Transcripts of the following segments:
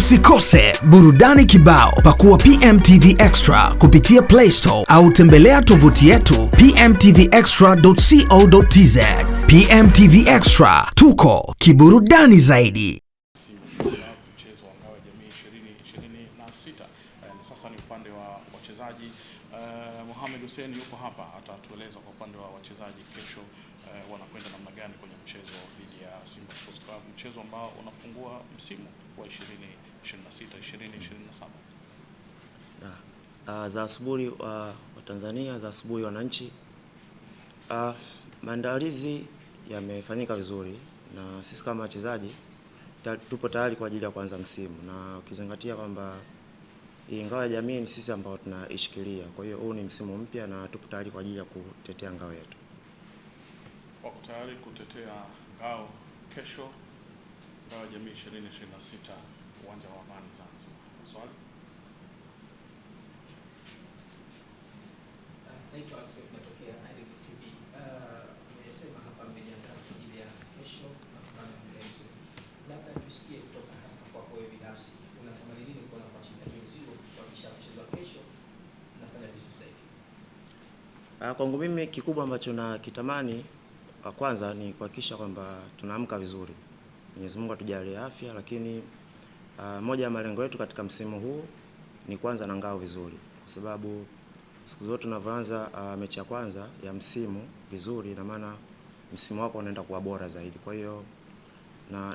Usikose burudani kibao. Pakua PMTV Extra kupitia Play Store au tembelea tovuti yetu pmtvextra.co.tz. PMTV Extra, tuko kiburudani zaidi. Mchezo wa ngao ya jamii 2026 na sasa ni upande wa wachezaji. Mohamed Hussein yuko hapa, atatueleza kwa upande wa wachezaji kesho wanakwenda namna gani kwenye mchezo dhidi ya Simba Sports Club, mchezo ambao unafungua msimu wa 2026-2027. Za asubuhi wa Tanzania, za asubuhi wananchi. Maandalizi yamefanyika vizuri na sisi kama wachezaji tupo tayari kwa ajili ya kuanza msimu, na ukizingatia kwamba ngao ya jamii ni sisi ambao tunaishikilia. Kwa hiyo huu ni msimu mpya na tupo tayari kwa ajili ya kutetea ngao yetu. Wako tayari kutetea ngao kesho, ngao ya jamii 2026 uwanja wa Amani Zanzibar. Swali? Naitwa Alex natokea IDP TV. Nimesema hapa mmejiandaa kwa ajili ya kesho na kupanga mchezo. Labda tusikie kutoka hasa kwa wewe binafsi. Unatamani nini kuona kwa wachezaji wenzio kuhakikisha mchezo wa kesho unafanya vizuri zaidi? Kwangu mimi kikubwa ambacho nakitamani kwanza ni kuhakikisha kwamba tunaamka vizuri. Mwenyezi Mungu atujalie afya, lakini moja ya malengo yetu katika msimu huu ni kwanza na ngao vizuri, kwa sababu siku zote tunavyoanza mechi ya kwanza ya msimu vizuri, na maana msimu wako unaenda kuwa bora zaidi. Kwa hiyo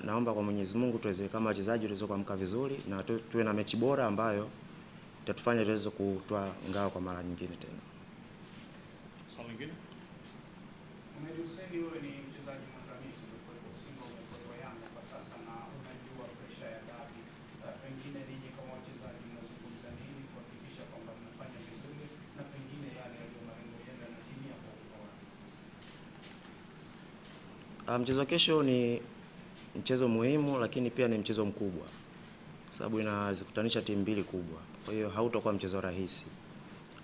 naomba kwa Mwenyezi Mungu tuweze kama wachezaji tuweze kuamka vizuri na tuwe na mechi bora ambayo itatufanya tuweze kutoa ngao kwa mara nyingine tena. Swali lingine? Mohamed Hussein, wewe ni mchezaji mwandamizi kwa Simba, umekuwa Yanga kwa sasa na unajua pressure ya dabi. Pengine ninyi kama wachezaji mnazungumza nini kuhakikisha kwamba mnafanya vizuri na pengine yale yaliyo malengo yenu yanatimia kwa ubora? Mchezo kesho ni mchezo muhimu, lakini pia ni mchezo mkubwa, sababu inazikutanisha timu mbili kubwa. Kwa hiyo hautakuwa mchezo rahisi,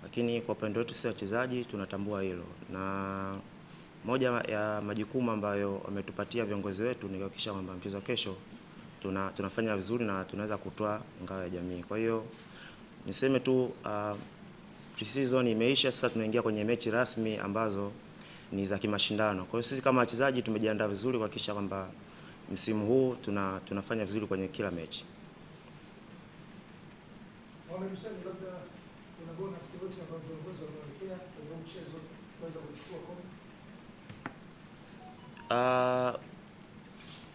lakini kwa upande wetu sisi wachezaji tunatambua hilo, na moja ya majukumu ambayo wametupatia viongozi wetu ni kuhakikisha kwamba mchezo kesho tunafanya vizuri na tunaweza kutoa ngao ya jamii. Kwa hiyo niseme tu pre-season imeisha, sasa tunaingia kwenye mechi rasmi ambazo ni za kimashindano. Kwa hiyo sisi kama wachezaji tumejiandaa vizuri kuhakikisha kwamba msimu huu tunafanya vizuri kwenye kila mechi.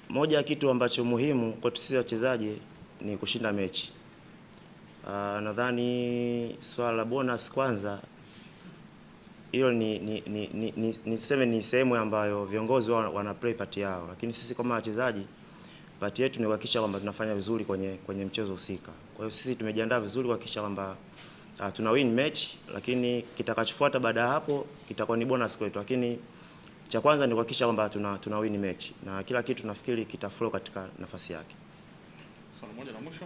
Moja ya kitu ambacho muhimu kwa sisi wachezaji ni kushinda mechi. Nadhani swala la bonus kwanza, hilo ni sehemu ambayo viongozi wana play part yao, lakini sisi kama wachezaji part yetu ni kuhakikisha kwamba tunafanya vizuri kwenye mchezo husika. Kwa hiyo sisi tumejiandaa vizuri kuhakikisha kwamba tuna win match, lakini kitakachofuata baada ya hapo kitakuwa ni bonus kwetu, lakini cha kwanza ni kuhakikisha kwamba tuna win match na kila kitu nafikiri kitaflow katika nafasi yake. Swali moja la mwisho.